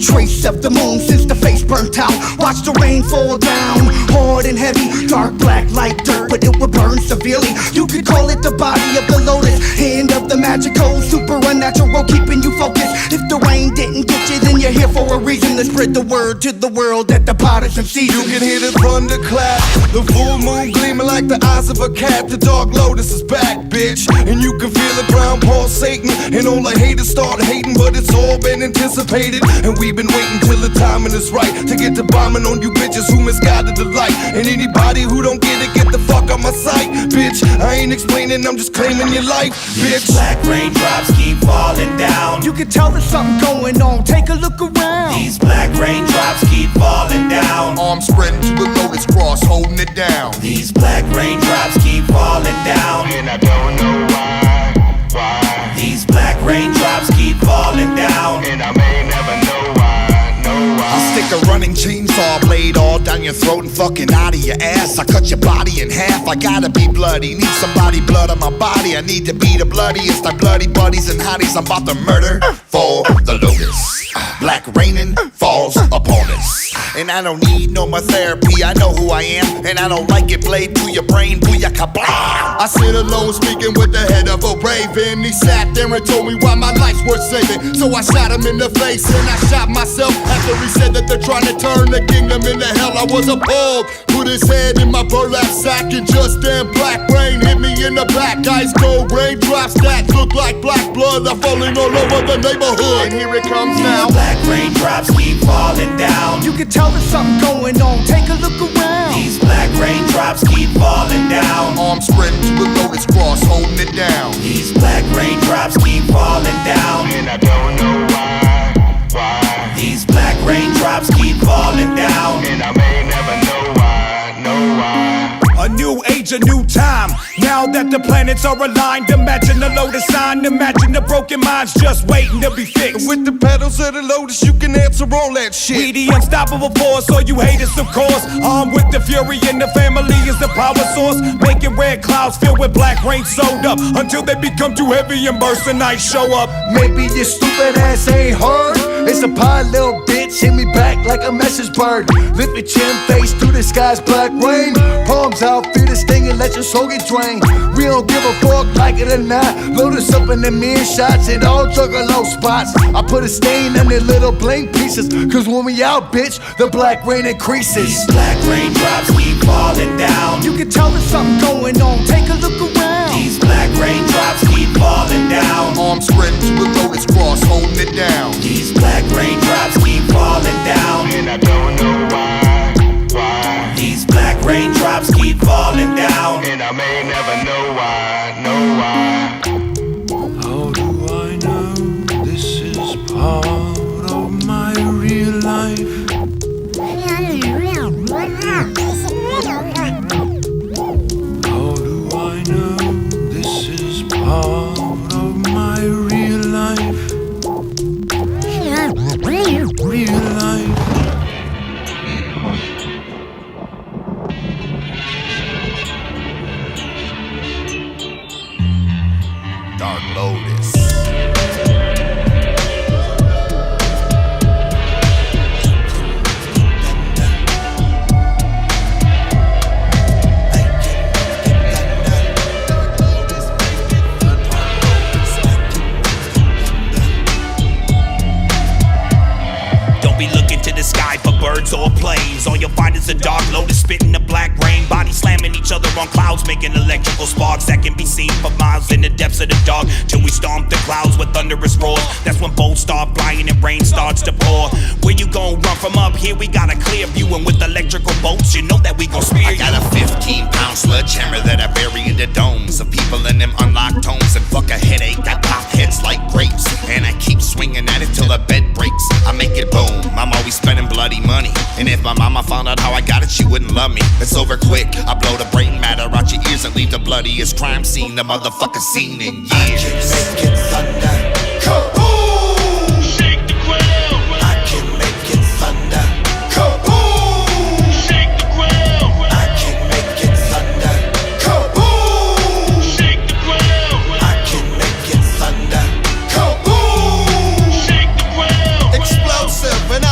trace of the moon since the face burnt out. Watch the rain fall down, hard and heavy, dark black like dirt, but it would burn severely. You could call it the body of the lotus, hand of the magical, super unnatural, keeping you focused. If the rain didn't get you, then you're here for a reason, to spread the word to the world that the pot is in season. You can hear the thunderclap, the full moon gleaming like the eyes of a cat. The dark lotus is back, bitch, and you can feel the ground pulsating, and all the haters start hating, but it's all been anticipated, and we've been waiting till the timing is right to get the bombing on you bitches who misguided the light. And anybody who don't get it, get the fuck out my sight, bitch. I ain't explaining, I'm just claiming your life, bitch. Black raindrops keep falling down. You can tell there's something going on, take a look around. These black raindrops keep falling down. Arms spreading to the lotus cross, holding it down. These black raindrops keep falling down, And I don't know why. These black raindrops keep falling down, And I may never know why. I'll stick a running chainsaw blade all down your throat and fucking out of your ass. I cut your body in half, I gotta be bloody. Need somebody blood on my body, I need to be the bloodiest. My bloody buddies and hotties, I'm about to murder for the lotus. Black raining falls upon us, and I don't need no more therapy. I know who I am, and I don't like it. Blade to your brain, booyaka blah. I sit alone speaking with the head of a raven. He sat there and told me why my life's worth saving. So I shot him in the face and I shot myself after he said that they're trying to turn the kingdom into hell. I was appalled, put his head in my burlap sack, and just then black rain hit me in the back. Ice cold raindrops that look like black blood are falling all over the neighborhood. And here it comes now. black raindrops keep falling down. You can tell there's something going on, take a look around. These black raindrops keep falling down. Arms spreading to the lotus cross, holding it down. These black raindrops keep falling down, And I don't know why. These black raindrops keep falling down, And I may never know why. A new age, a new time. Now that the planets are aligned, imagine the lotus sign. Imagine the broken minds just waiting to be fixed. With the petals of the lotus, you can answer all that shit. We the unstoppable force, all you haters, of course. Armed with the fury and the family is the power source. Making red clouds filled with black rain sewed up until they become too heavy and burst and night show up. Maybe your stupid ass ain't heard. It's a pie, little bitch, hit me back like a message bird. Lift your chin, face to the sky's black rain. Palms out, feel the sting and let your soul get drained. We don't give a fuck, like it or not. Lotus up in the mirror shots, it all juggalo spots. I put a stain on their little blank pieces, cause when we out, bitch, the black rain increases. these black raindrops keep falling down. You can tell there's something going on, take a look around. These black raindrops keep falling down. Arms spreading to the lotus cross, holding it down. These black raindrops keep falling down, And I don't know why. These black raindrops keep falling down. And I may never know why. How do I know this is part of my real life? How do I know this is part of my real life? Real life. Dark Lotus. Don't be looking to the sky for birds or planes. All you'll find is a dark lotus spitting the black rain. Bodies slamming each other on clouds, making electrical sparks that can be seen for miles in the depths of the dark. Till we stomp the clouds with thunderous roars. That's when bolts start flying and rain starts to pour. Where you gon' run from up here? We got a clear view, and with electrical bolts, you know that we gon' spear I got a 15-pound sledgehammer that I bury in the domes of people in them unlocked homes. And fuck a headache, I pop heads like grapes, and I keep swinging at it till the bed breaks. I make it boom, I'm always spending bloody money. And if my mama found out how I got it, she wouldn't love me. It's over quick, I blow the brain matter out your ears and leave the bloodiest crime scene the motherfucker seen in years. I can make it thunder, kaboom! Shake the ground. I can make it thunder, kaboom! Shake the ground. I can make it thunder, kaboom! Shake the ground. I can make it thunder, kaboom! Shake the ground. Explosive, and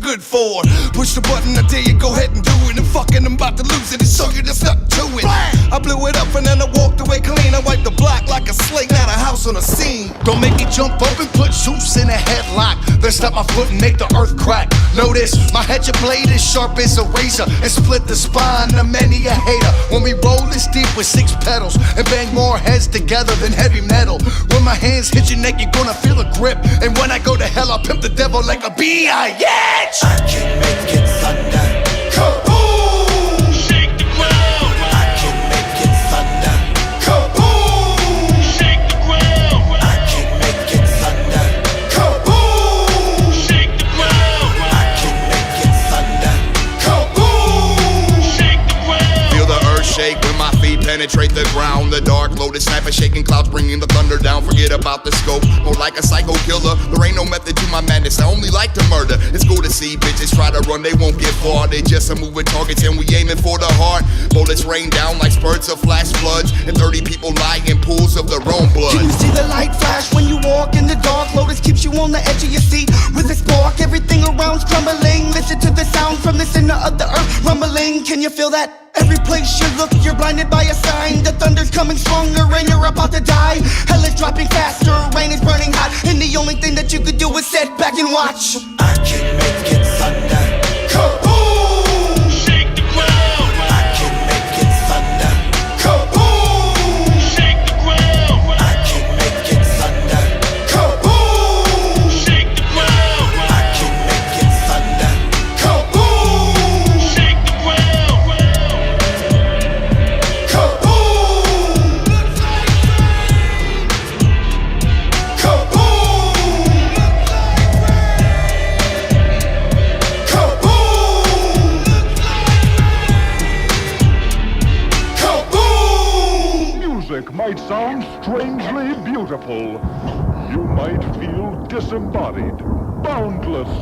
good for. Push the button, I dare you, go ahead and do it. And fucking I'm about to lose it, and show you there's nothing to it. I blew it up and then I walked away clean. I wiped the block like a slate, not a house on a scene. Don't make me jump up and put Zeus in a headlock. Then stop my foot and make the earth crack. Notice my hatchet blade is sharp as a razor and split the spine of many a hater. When we roll this deep with 6 pedals and bang more heads together than heavy metal. When my hands hit your neck, you're gonna feel a grip. And when I go to hell, I'll pimp the devil like a B.I.H. I can make it thunder. Kaboom! Shake the ground. I can make it thunder. Kaboom! Shake the ground. I can make it thunder. Kaboom! Shake the ground. I can make it thunder. Kaboom! Shake the ground. Feel the earth shake when my feet penetrate the ground. The dark lotus sniper shaking clouds, bringing the thunder down. Forget about the scope, more like a psycho killer. There ain't no method to my madness, I only like to murder. It's cool to see bitches try to run, they won't get far. They just a moving targets and we aiming for the heart. Bullets rain down like spurts of flash floods, and 30 people lie in pools of their own blood. Can you see the light flash when you walk in the dark? Lotus keeps you on the edge of your seat with a spark. Everything around's crumbling. Listen to the sound from the center of the earth rumbling. Can you feel that? Every place you look, you're blinded by a sign. The thunder's coming stronger and you're about to die. Hell is dropping faster, rain is burning hot, and the only thing that you could do is sit back and watch. I can make it thunder. Kaboom! Shake the ground. I can make it thunder. Kaboom! Shake the ground. I can make it thunder. Kaboom! Shake the ground. I can make it thunder. Kaboom! Shake the ground. Kaboom! Kaboom! Kaboom! Music might sound strangely beautiful. You might feel disembodied, boundless,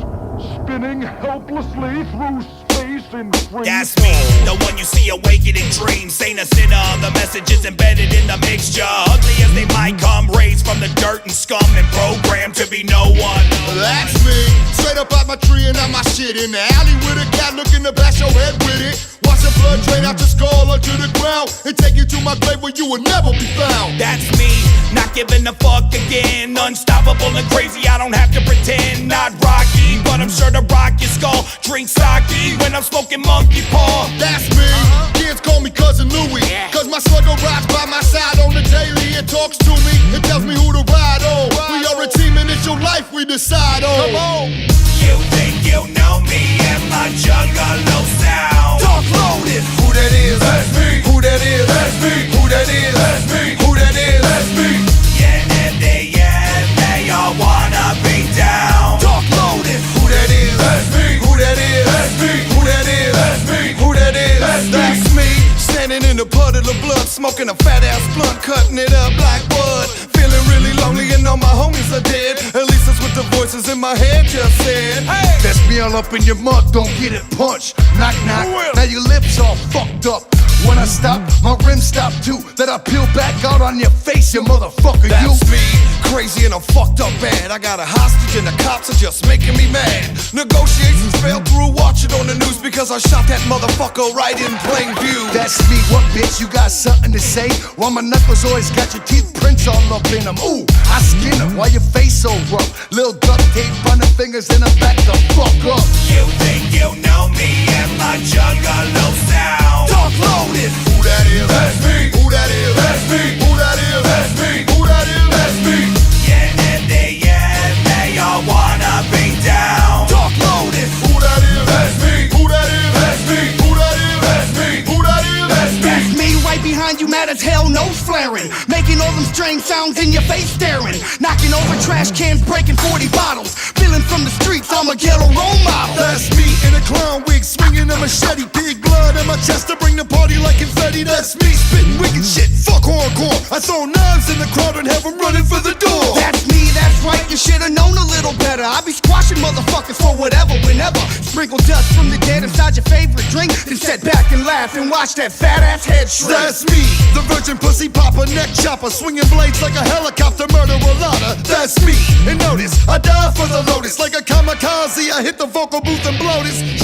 spinning helplessly through space in free That's me, the one you see awakened in dreams. Ain't a sinner, the message is embedded in the mixture. Ugly as they might come, raised from the dirt and scum and programmed to be no one. That's me, straight up out my tree and out my shit. In the alley with a cat looking to bash your head with it. Watch the blood drain out your skull onto the ground and take you to my grave where you will never be found. That's me, not giving a fuck again. Unstoppable and crazy, I don't have to pretend. Not Rocky, but I'm sure to rock your skull. Drink sake when I'm smoking monkey paw. That's me, kids call me Cousin Louie. Cause my slugger rides by my side on the daily. It talks to me, it tells me who to ride on. We are a team and it's your life we decide on. Come on. You think you know me and my juggalo sound? Dark Lotus. Who that is? That's me. Who that is? That's me. Who that is? That's me. Who that is? That's me. Yeah, in the end, they all wanna be down. Dark Lotus. Who that is? That's me. Who that is? That's me. Who that is? That's me. Who that is? That's me. Standing in a puddle of blood, smoking a fat ass blunt, cutting it up like wood. Feeling really lonely and all my homies are dead. At least that's what the voices in my head just said. Hey! That's me all up in your mouth, don't get it punched. Knock, knock, Who will? now your lips all fucked up. When I stop, my rims stop too. Then I peel back out on your face, you motherfucker, you. That's me, crazy and I'm fucked up bad. I got a hostage and the cops are just making me mad. Negotiations fell through, watch it on the news because I shot that motherfucker right in plain view. That's me, what bitch, you got something to say? While my knuckles always got your teeth prints all up in them. Ooh, I skin them, why your face so rough? Little duct tape on the fingers and the back the fuck up. You think you know me and my juggalo sound? Dark Lotus. Who that is? That's me. Who that is? That's me. Who that is? That's me. Who that is? That's me. Yeah, in the end, they all wanna be down. Dark Lotus. Who that is? That's me. Who that is? That's me. Who that is? That's me. Who that is? That's me. That's me right behind you, mad as hell, nose flaring. Making all them strange sounds in your face staring. Knocking over trash cans, breaking 40 bottles. Feeling from the streets, I'm a ghetto role model. That's me in a clown wig, swinging a machete. Big blood in my chest to bring the party like confetti. That's me spitting wicked shit. Fuck hardcore. I throw knives in the crowd and have them running for the door. That's me, that's right, you should've known a little better. I be squashing motherfuckers for whatever, whenever. Sprinkle dust from the dead inside your favorite drink. Then sit back and laugh and watch that fat ass head shrink. That's me, the virgin pussy popper, neck chopper, swinging blades like a helicopter, murder a lotta. That's me, and notice I die for the lotus like a comet. kamikaze, I hit the vocal booth and blow this shit.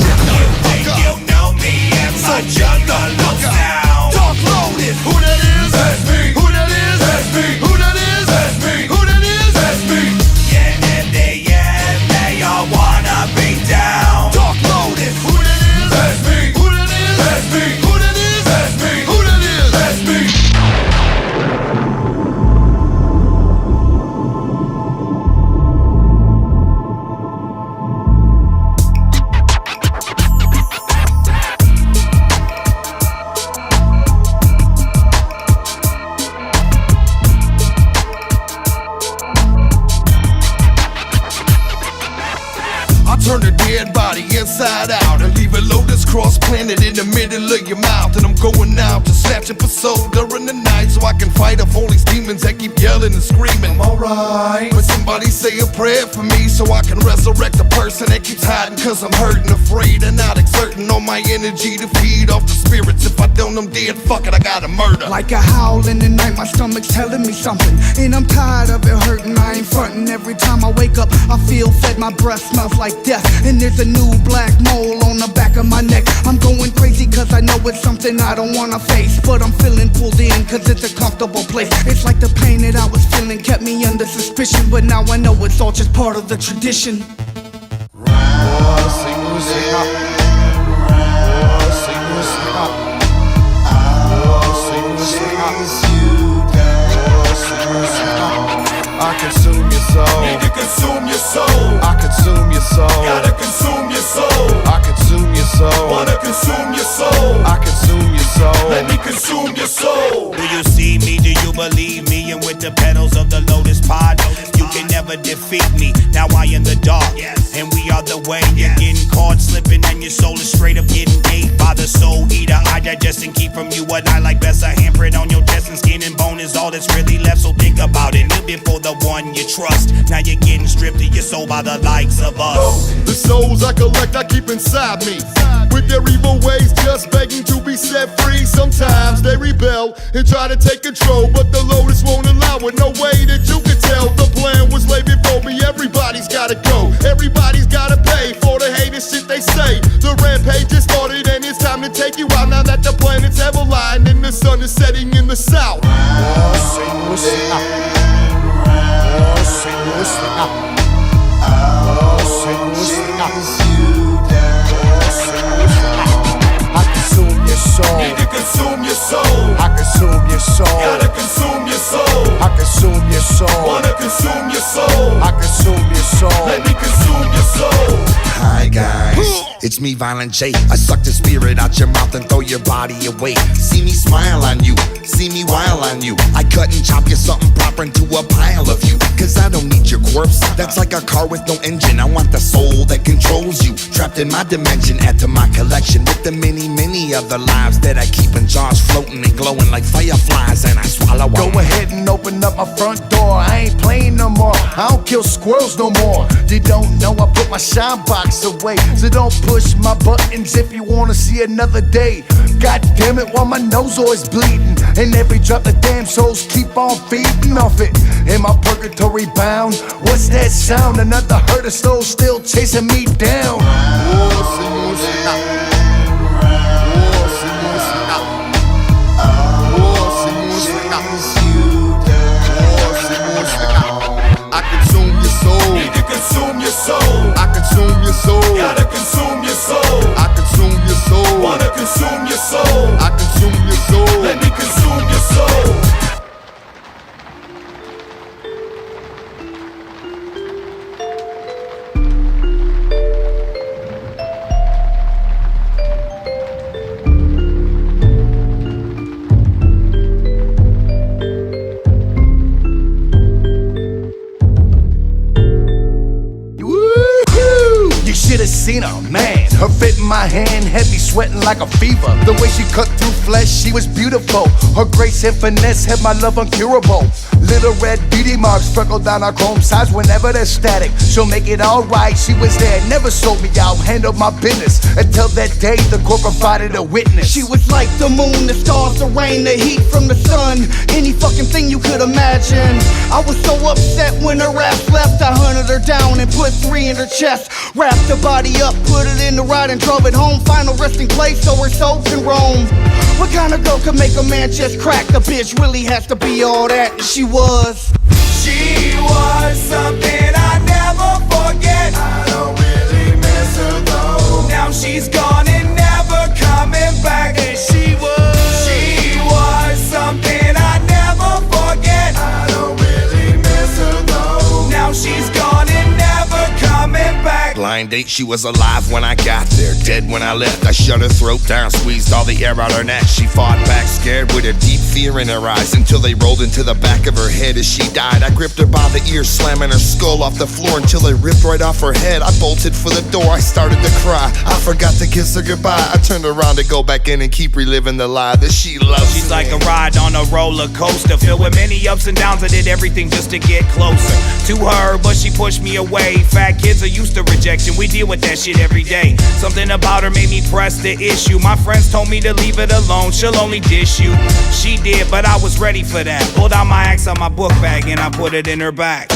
You know me and my juggalo sound. Dark Lotus. Who that is? That's me. Who that is? That's me. Who that is? That's me. Who that is? That's me. Yeah, they all wanna be down. Dark Lotus. Who that is? That's me. Who that is? That's me. Who that is? That's me. Who that is? That's me. Turn a dead body inside out and leave a lotus cross planted in the middle of your mouth. And I'm going out to snatch it for soul during the night so I can fight off all these demons that keep yelling and screaming. Alright, but somebody say a prayer for me so I can resurrect the person that keeps hiding, cause I'm hurting, afraid, and not exerting all my energy to feed off the spirits. If I don't, I'm dead, fuck it, I gotta murder. Like a howl in the night, my stomach's telling me something, and I'm tired of it hurting, I ain't frontin'. Every time I wake up, I feel fed, my breath smells like death, and there's a new black mole on the back of my neck. I'm going crazy cause I know it's something I don't wanna face, but I'm feeling pulled in cause it's a comfortable place. It's like the pain that I was feeling kept me under suspicion, but now I know it's all just part of the tradition. I consume your soul. Need to consume your soul. I consume your soul. Gotta consume your soul. I consume your soul. Wanna consume your soul. I consume your soul. Let me consume your soul. Do you see me? Do you believe me? And with the petals of the lotus pod, you can never defeat me. Now I in the dark, and we are the way. You're getting caught slipping, and your soul is straight up getting ate by the soul eater. I digest and keep from you a night like best. A handprint on your chest and skin and bone is all that's really left. So think about it. Live before the one you trust. Now you're getting stripped of your soul by the likes of us. The souls I collect, I keep inside me. With their evil ways, just begging to be set free. Sometimes they rebel and try to take control, but the Lotus won't allow it. No way that you can tell. The plan was laid before me. Everybody's gotta go. Everybody's gotta pay for the haters shit they say. The rampage has started and it's time to take you out. Now that the planets have aligned and the sun is setting in the south. I consume your soul. Need to consume your soul. I consume your soul. Gotta consume your soul. I consume your soul. Wanna consume your soul. I consume your soul. Let me consume your soul. Hi guys, it's me, Violent J. I suck the spirit out your mouth and throw your body away. See me smile on you, see me wild on you. I cut and chop you something proper into a pile of you. Cause I don't need your corpse, that's like a car with no engine. I want the soul that controls you, trapped in my dimension. Add to my collection with the many other lives that I keep in jars, floating and glowing like fireflies. And I swallow Go ahead and open up my front door. I ain't playing no more. I don't kill squirrels no more. You don't know I put my shine box away, so don't push my buttons if you wanna see another day. God damn it, while my nose always bleeding, and every drop of damn souls keep on feeding off it. Am I purgatory bound? What's that sound? Another herd of souls still chasing me down. I consume your soul. Need to consume your soul. I consume your soul. Gotta consume your soul. I consume your soul. Wanna consume your soul. I consume your soul. Let me consume your soul. You should have seen her, man. Her fit in my hand, had me sweating like a fever. The way she cut through flesh, she was beautiful. Her grace and finesse had my love uncurable. Little red beauty marks sprinkled down her chrome sides whenever they're static. She'll make it alright, she was there, never sold me out, handled my business. Until that day, the court provided a witness. She was like the moon, the stars, the rain, the heat from the sun. Any fucking thing you could imagine. I was so upset when her ass left. I hunted her down and put 3 in her chest. Wrapped the body up, put it in the ride and drove it home. Final resting place so her soul can roam. What kind of girl could make a man just crack? The bitch really has to be all that, and she was. She was something I never forget. I don't really miss her though. Now she's gone and never coming back. And she was something I never forget. I don't really miss her though. Now she's gone and never coming back. Blind date, she was alive when I got there, dead when I left. I shut her throat down, squeezed all the air out her neck. She fought back, scared with a deep fear in her eyes, until they rolled into the back of her head as she died. I gripped her by the ear, slamming her skull off the floor until they ripped right off her head. I bolted for the door, I started to cry. I forgot to kiss her goodbye. I turned around to go back in and keep reliving the lie that she loves. She's like a ride on a roller coaster, filled with many ups and downs. I did everything just to get closer to her, but she pushed me away. Fat kids are used to rejection, we deal with that shit every day. Something about her made me press the issue. My friends told me to leave it alone, she'll only dish you. She did, but I was ready for that. Pulled out my axe out my book bag and I put it in her back.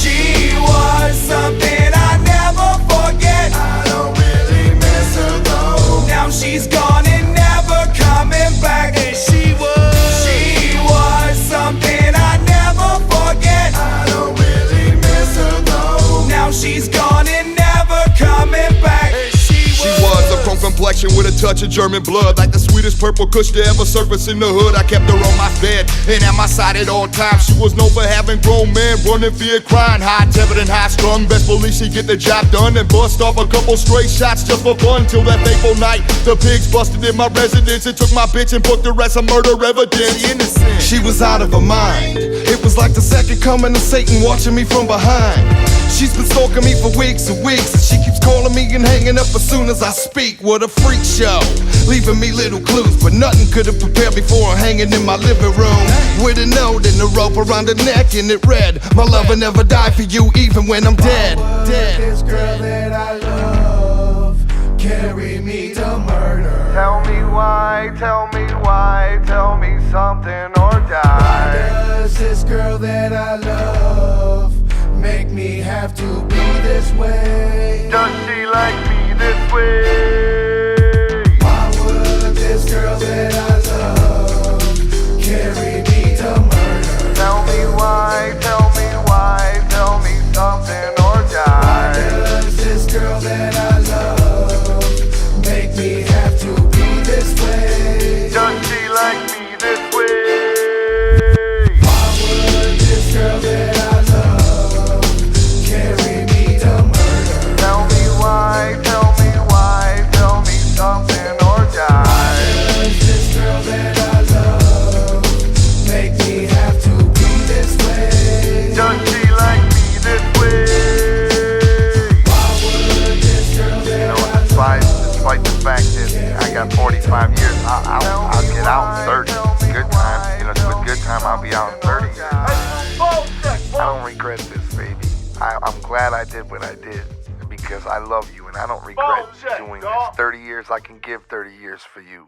She was something I never forget. I don't really miss her though. Now she's gone and never coming back. And she was something I never forget. I don't really miss her though. Now she's gone and never coming back. She was a chrome complexion with a touch of German blood, like the sweetest purple kush to ever surface in the hood. I kept her on my bed and at my side at all times. She was known for having grown men running fear, crying, high-tempered and high-strung. Best believe she get the job done and bust off a couple stray shots just for fun. Till that fateful night, the pigs busted in my residence and took my bitch and booked her as a murder evidence. Innocent. She was out of her mind. It was like the second coming of Satan watching me from behind. She's been stalking me for weeks and weeks, and she keeps calling me and hanging up as soon as I speak. What a freak show, leaving me little clues, but nothing could have prepared me for her hanging in my living room with a note and a rope around her neck, and it read, "My love will never die for you, even when I'm dead." This girl that I love carry me to murder. Tell me why, tell me why, tell me something or die. Why does this girl that I love make me have to be this way? Does she like me this way? Why would this girl that I love carry me to murder? Tell me why, tell me why, tell me something or Why die. does this girl that I love make me have to be this way? Does she like me this way? Why would this girl that I love carry me to murder? Tell me why, tell me why, tell me something or die. Why does this girl that I love make me have to be this way? Does she like me this way? Why would this girl that I Despite the fact that I got 45 years, I'll get out in 30. Good time, you know, with good time, I'll be out in 30 years. I don't regret this, baby. I'm glad I did what I did because I love you and I don't regret doing this. 30 years, I can give 30 years for you.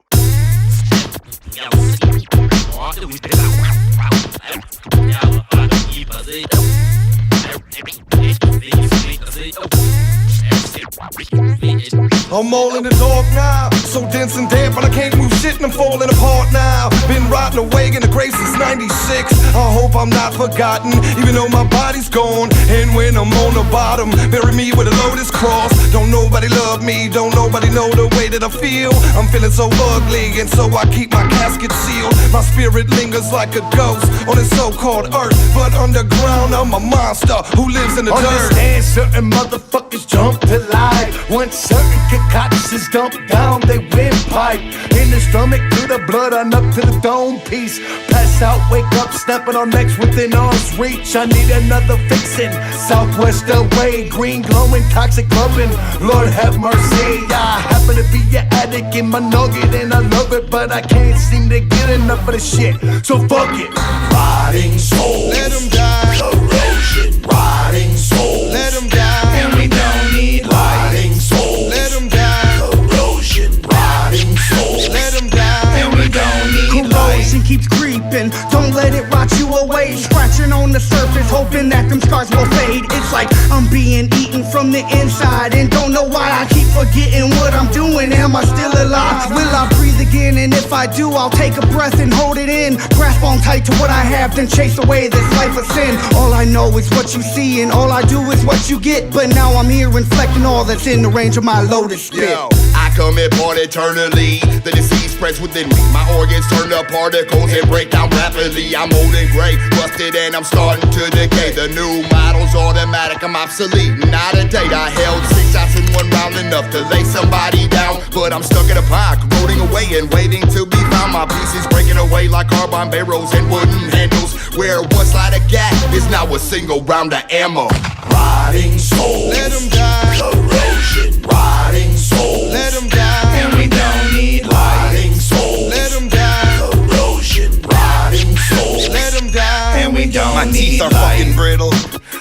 I'm all in the dark now, so dense and damp, but I can't move shit and I'm falling apart now. Been rotting away in the grave since 96. I hope I'm not forgotten, even though my body's gone. And when I'm on the bottom, bury me with a lotus cross. Don't nobody love me, don't nobody know the way that I feel. I'm feeling so ugly, and so I keep my casket sealed. My spirit lingers like a ghost on this so-called earth, but underground I'm a monster who lives in the dirt. understand certain motherfuckers jump to life. Once certain concoctions dump down, they windpipe in the stomach to the blood on up to the dome piece. Pass out, wake up, snapping on necks within arm's reach. I need another fixin'. Southwest away, green glowing, toxic loving. Lord have mercy. I happen to be an addict in my nugget and I love it, but I can't seem to get enough of the shit. So fuck it. Rotting souls. Let 'em die. Corrosion. Rotting souls. Let 'em die. And we don't need rotting souls. Let 'em die. Corrosion. Rotting souls. Let 'em die. And we don't need Corrosion keeps creeping, don't let it rot you away. Scratching on the surface, hoping that them scars will fade. It's like I'm being eaten from the inside and don't know why I keep forgetting what I'm doing. Am I still alive? Will I breathe again? And if I do, I'll take a breath and hold it in. Grasp on tight to what I have, then chase away this life of sin. All I know is what you see, and all I do is what you get. But now I'm here reflecting all that's in the range of my lotus spit. Yo, I commit part eternally. The disease spreads within me. My organs turn to particles and break down rapidly. I'm old and gray, rusted, and I'm starting to decay. The new model's automatic, I'm obsolete, not a date. I held 6 shots in one round, enough to lay somebody down. But I'm stuck in a pile, corroding away and waiting to be found. My pieces breaking away like carbon barrels and wooden handles. Where one slide of gas is now a single round of ammo. Rotting souls, Let 'em die. corrosion, rotting souls, Let 'em die. and we don't need rotting souls, Let 'em die. corrosion, rotting souls, Let 'em die. and we don't My need teeth are light. fucking brittle.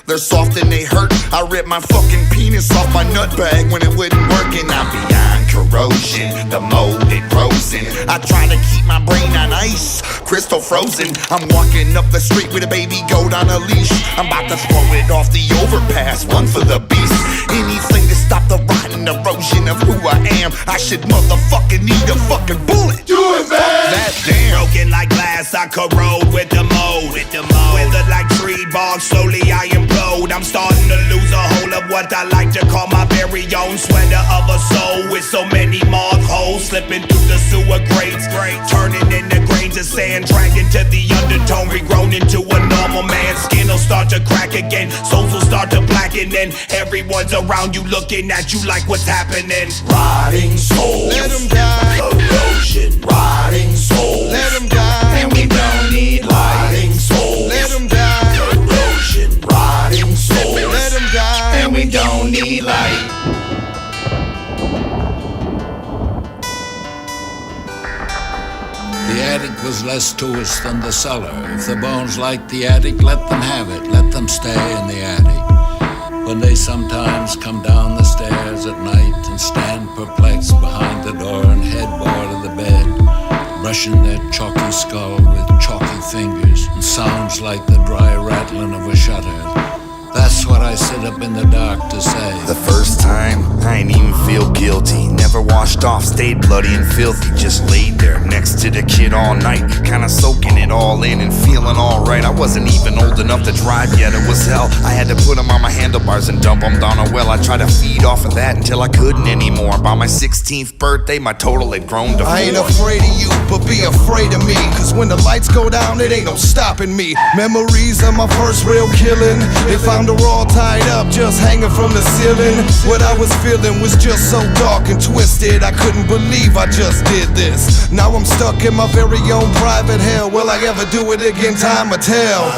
They're soft and they hurt. I ripped my fucking penis off my nut bag when it wouldn't work, and I'm beyond corrosion. The mold it grows in. I try to keep my brain on ice, crystal frozen. I'm walking up the street with a baby goat on a leash. I'm about to throw it off the overpass, one for the beast. Anything to stop the rotten erosion of who I am. I should motherfucking need a fucking bullet. Do it, man. That damn. Broken like glass, I corrode with the mold. Withered like tree bark, slowly I implode. I'm starting to lose a hold of what I like to call my very own sweater of a soul. With so many mark holes slipping through the sewer grates, turning into grains of sand, dragged into the undertone, regrown into a normal man. Skin will start to crack again, souls will start to blacken, and everyone's around you looking at you like what's happening. Rotting souls, Let 'em die. corrosion, rotting souls, Let 'em die. and we don't need rotting souls, Let 'em die. corrosion, rotting souls, Let 'em die. and we don't need light. The attic was less to us than the cellar. If the bones like the attic, let them have it. Let them stay in the attic. When they sometimes come down the stairs at night and stand perplexed behind the door and headboard of the bed, brushing their chalky skull with chalky fingers, and sounds like the dry rattling of a shutter. That's what I sit up in the dark to say. The first time, I ain't even feel guilty. Never washed off, stayed bloody and filthy. Just laid there next to the kid all night, kinda soaking it all in and feeling alright. I wasn't even old enough to drive yet, it was hell. I had to put him on my handlebars and dump him down a well. I tried to feed off of that until I couldn't anymore. By my 16th birthday, my total had grown to 4. I ain't afraid of you, but be afraid of me. Cause when the lights go down, it ain't no stopping me. Memories of my first real killing. They found her all tied up, just hanging from the ceiling. What I was feeling was just so dark and twisted. I couldn't believe I just did this. Now I'm stuck in my very own private hell. Will I ever do it again? Time will tell.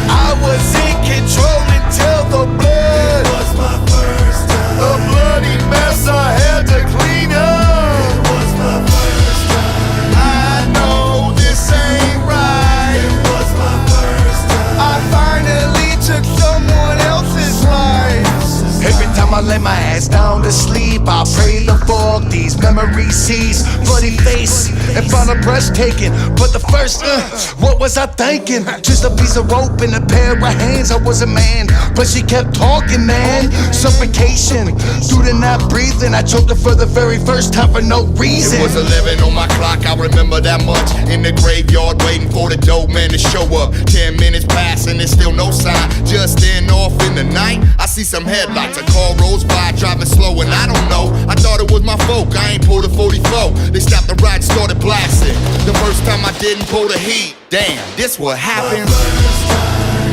I was in control until the blood was my first time. A bloody mess I had to clean up. It was my first time. I know this ain't right. It was my first time. I finally took someone else's life. Every time I lay my ass down to sleep, I pray the fog these memories cease. Bloody face and found a breathtaking. But the first, what was I thinking? Just a piece of rope and a pair of hands. I was a man, but she kept talking, man. Suffocation due to not breathing. I choked her for the very first time for no reason. It was 11 on my clock, I remember that much. In the graveyard waiting for the dope man to show up. 10 minutes pass and there's still no sign. Just then off in the night, I see some headlights. A car rolls by, driving slow, and I don't know. I thought it was my folk, I ain't pulled a 44. They stopped the ride and started blasting. The first time I didn't pull the heat. Damn, this what happened.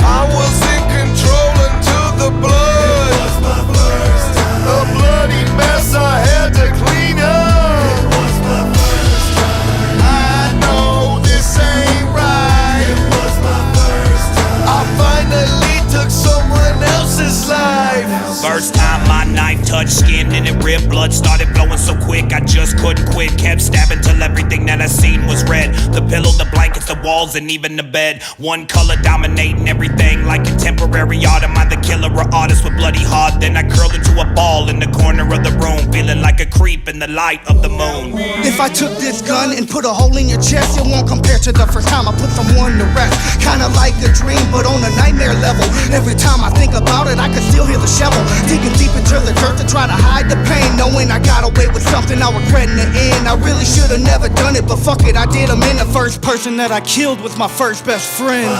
I was in control until the blood was my first time. A bloody mess I had to clean up. It was my first time. I know this ain't right. It was my first time. I finally took someone else's life. First time my knife touched skin and it ripped, blood started flowing so quick I just couldn't quit. Kept stabbing till everything that I seen was red. The pillow, the blankets, the walls, and even the bed. One color dominating everything like contemporary art. Am I the killer or artist with bloody heart? Then I curled to a ball in the corner of the room, feeling like a creep in the light of the moon. If I took this gun and put a hole in your chest, it won't compare to the first time I put someone to rest. Kinda like a dream, but on a nightmare level. Every time I think about it, I can still hear the shovel digging deep into the dirt to try to hide the pain, knowing I got away with something I regret in the end. I really should've never done it, but fuck it, I did. I'm in the first person that I killed was my first best friend.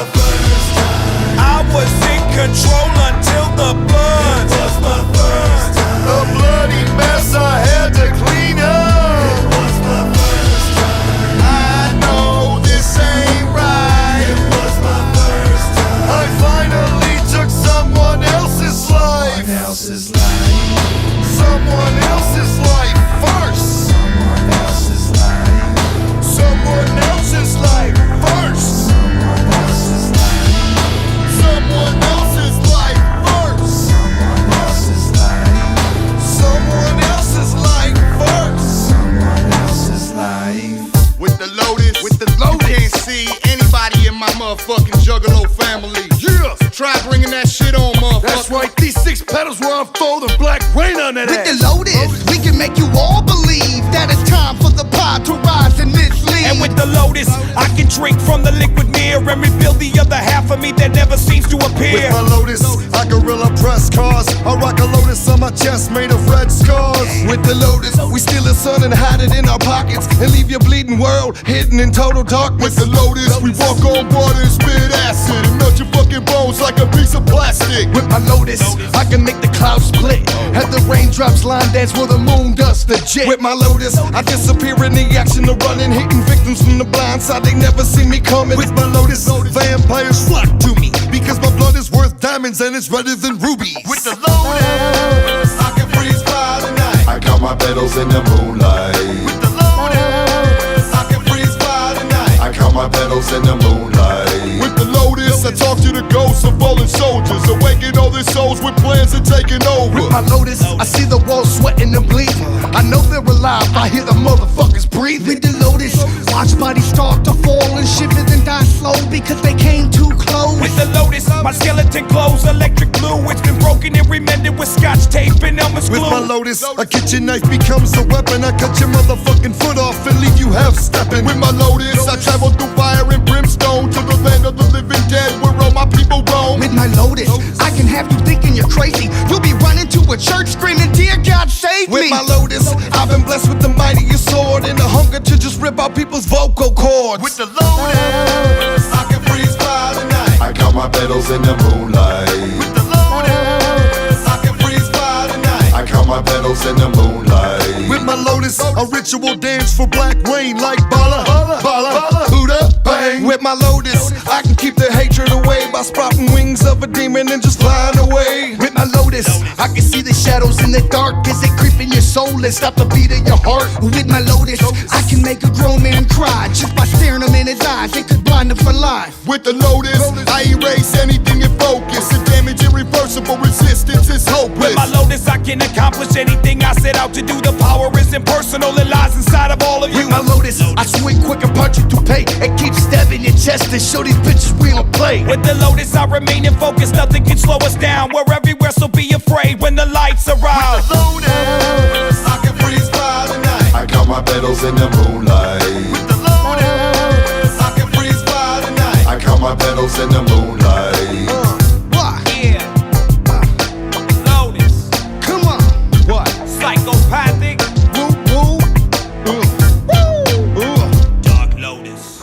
I was in control until the blood. It was my first time. A bloody mess I had to clean up. It was my first time. I know this ain't right. It was my first time. I finally took someone else's life. Someone else's life. Someone else's life first. Someone else's life. Someone else's life first. Someone else's life. Someone else's life first. Someone else's life. Someone else's life first. Someone else's life. With the Lotus, you can't see anybody in my motherfucking Juggalo family. Yeah, Try bringing that shit on, motherfucker. that's right. These 6 pedals were unfolding black rain on that With the ass. Lotus, we can make you all believe that it's time for the pod to rise and mislead. And with the Lotus, I can drink from the liquid mirror and reveal the other half of me that never seems to appear. With my Lotus, I gorilla press cars. I rock a Lotus on my chest made of red scars. With the Lotus, we steal the sun and hide it in our pockets and leave your bleeding world hidden in total darkness. With the Lotus, we walk on water and spit acid and melt your fucking bones like a piece of plastic. With my Lotus, I can make the clouds split. Have the raindrops line dance where the moon does the jet. With my Lotus, I disappear in the action of running, hitting victims from the blind side. They never see me coming. With my Lotus, vampires flock to me because my blood is worth diamonds and it's redder than rubies. With the Lotus, I can freeze fire tonight. I count my petals in the moonlight. With the Lotus, I can freeze fire tonight. I count my petals in the moonlight. With the Lotus, I talk to the ghosts of fallen soldiers, awaken all their souls with plans of taking over. With my Lotus, I see the walls sweating and bleeding. I know they're alive, I hear the motherfuckers breathing. With the Lotus, watch bodies start to fall and shiver and die slow because they came too close. With the Lotus, my skeleton glows electric blue. It's been broken and remended with scotch tape and Elmer's glue. With my Lotus, a kitchen knife becomes a weapon. I cut your motherfucking foot off and leave you half stepping. With my Lotus, I travel through fire and brimstone to the land of the living dead where all my people roam. With my Lotus, I can have you thinking you're crazy. You'll be running to a church screaming, "Dear God, save me!" With my Lotus, I've been blessed with the mightiest sword and the hunger to just rip out people's vocal cords. With the Lotus, I can freeze fire tonight. I count my petals in the moonlight. with the Lotus, I can freeze fire tonight. I count my petals in the moonlight. with my Lotus, a ritual dance for black rain like Bala, Bala, Huda, bang. With my Lotus, I can keep the hatred away by sprouting wings of a demon and just flying away. With my Lotus, I can see the shadows in the dark as they creep in your soul and stop the beat of your heart. With my Lotus, I can make a grown man cry just by staring him in his eyes. It could blind him for life. With the Lotus, I erase anything in focus. The damage irreversible, resistance is hopeless. With my Lotus, I can accomplish anything I set out to do. The power is impersonal, it lies inside of all of you. With my Lotus, I swing quick and punch you to pay and keep stabbing your chest and show these bitches we don't play. With the Lotus, I remain in focus, nothing can slow us down. We're everywhere, so be afraid when the lights arrive. Lotus, I can freeze fire tonight. I count my petals in the moonlight. the Lotus, I can freeze fire tonight. I count my petals in the moonlight. Why? Yeah. Lotus, Come on. What? psychopathic, Woo woo. Dark Lotus.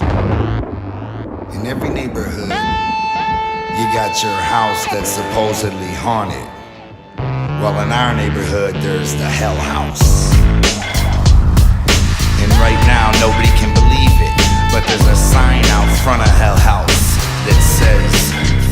In every neighborhood, you got your house that's supposedly haunted. Well, in our neighborhood, there's the Hell House. And right now, nobody can believe it, but there's a sign out front of Hell House that says,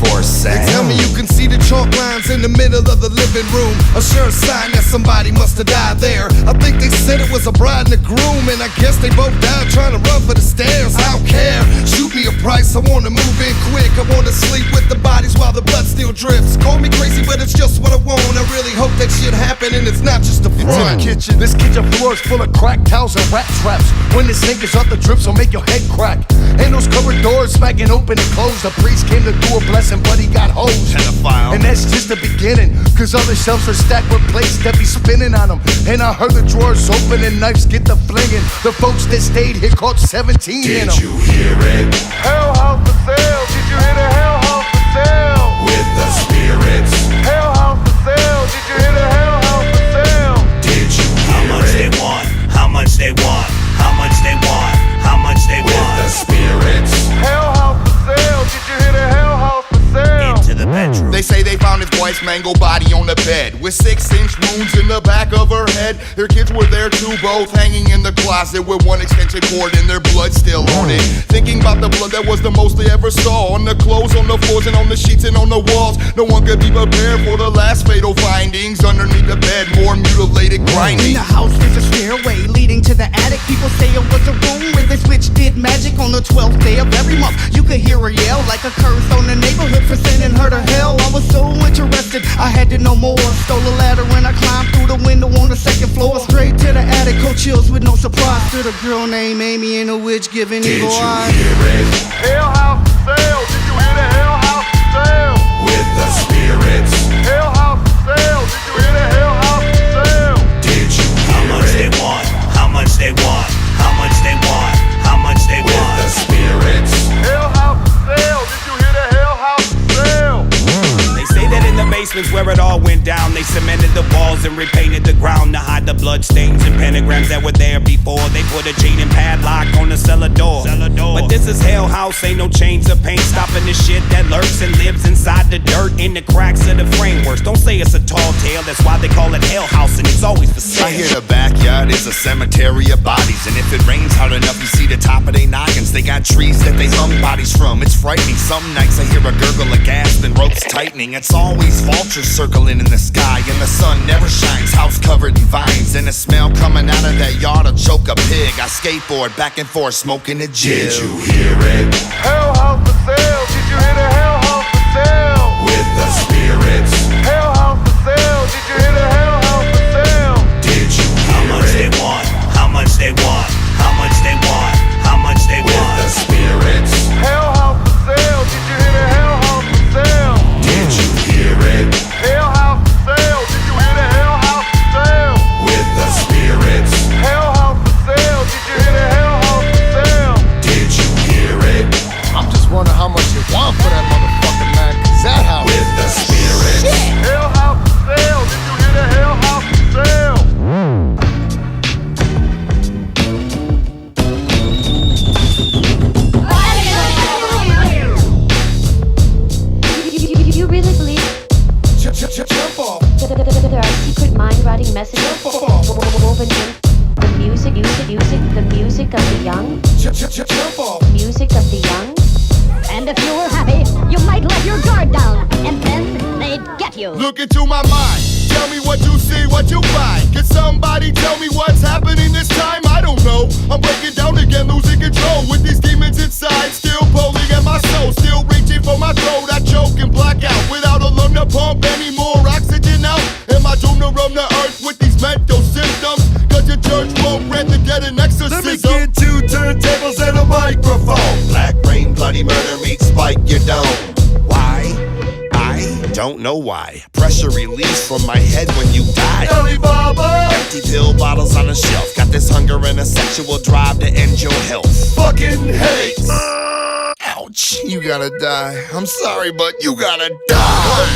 "For They sale." tell me you can see the chalk lines in the middle of the living room. A sure sign that somebody must have died there. I think they said it was a bride and a groom, and I guess they both died trying to run for the stairs. I don't care, shoot me a price, I wanna move in quick. I wanna sleep with the bodies while the blood still drips. Call me crazy, but it's just what I want. I really hope they that shit happen and it's not just a front. Kitchen. This kitchen floor is full of crack towels and rat traps. When the sink is off the drip, so make your head crack. And those cupboard doors smacking open and closed. The priest came to do a blessing, but he got hosed. And that's just the beginning, cause all the shelves are stacked with plates that be spinning on them. And I heard the drawers open and knives get the flinging. The folks that stayed here caught 17 in them. Did you hear it? Hell House for sale. Did you hear the Hell House for sale? With the spirits. Hell House for sale. Did you hear the Hell House for sale? Did you How hear much they it? want? How much they want? How much they want? How much they With the want? spirits. Hell House for sale. Did you hear the Hell House for sale? Into the bedroom. They say they found his wife's mangled body on the bed with 6-inch wounds in the back of her head. Their kids were there too, both hanging in the closet with one extension cord and their blood still on it. Thinking about the blood that was the most they ever saw on the clothes, on the floors, and on the sheets and on the walls. No one could be prepared for the last fatal findings. Underneath the bed, more mutilated In grinding. the house there's a stairway leading to the attic. People say it was a room where the switch did magic. On the 12th day of every month, you could hear her yell like a curse on the neighborhood for sending her to hell. I was so interested, I had to know more. Stole a ladder and I climbed through the window on the second floor. Straight to the attic, cold chills with no surprise. To the girl named Amy and a witch giving Did evil you eyes. hear it? Hell House for sale. Did you hear the Hell House for sale? With the spirits. Hell House for sale. Did you hear the Hell House for sale? Did you How hear much they it? want? How much they want? How much they want? How much they With the want? spirits. Hell House for sale. Did you hear the Hell House for sale? They say that in the basement's where it all went down. They cemented the walls and repainted the ground to hide the blood stains and pentagrams that were there before. They put a chain and padlock on the cellar door. But this is Hell House, ain't no chains of paint stopping the shit that lurks and lives inside the dirt in the cracks of the frameworks. Don't say it's a tall tale, that's why they call it Hell House and it's always for sale. I hear the backyard is a cemetery of bodies. And if it rains hard enough, you see the top of they noggins. They got trees that they hung bodies from. It's frightening. Some nights I hear a gurgle of gas and ropes tightening. It's always vultures circling in the sky. And the sun never shines. House covered in vines. And the smell coming out of that yard will choke a pig. I skateboard back and forth smoking a jig. Did you hear it? Hell House for sale. Did you hear the Hell House for sale? With the spirits. Hell House for sale. Did you hear the Hell House for sale? Did you How hear much they it? want? How much they want? How much they want? How much they With the want? spirits. Hell House for sale. Did you hear the Hell House for sale? Did you hear it? Hell House for sale. Did you hear the Hell House for sale? With the spirits. Hell House for sale. Did you hear the Hell House for sale? Did you hear it? I'm just wondering how much you want for that motherfucking man. Cause that house. With the spirits. Hell House for sale. Did you hear the Hell House for sale? You really believe Jump off. that there are secret mind-writing messages woven in the music of the young? Jump off. Music of the young? And if you were happy, you might let your guard down, and then they'd get you. Look into my mind. Tell me what you see, what you find. Can somebody tell me what's happening this time? I don't know. I'm breaking down again, losing control with these demons inside. Still pulling at my soul, still reaching for my throat. I choke and black out without a lung to pump any more oxygen out. Am I doomed to roam the earth with these mental symptoms? Cause your church won't grant the dead an exorcism. Let me get 2 turntables and a microphone. Black rain, bloody murder meets spike your dome. Why? I don't know why. Pressure release from my head when you die. Alibaba. Empty pill bottles on a shelf. Got this hunger and a sexual drive to end your health. Fucking headaches. Ouch, you gotta die. I'm sorry, but you gotta die.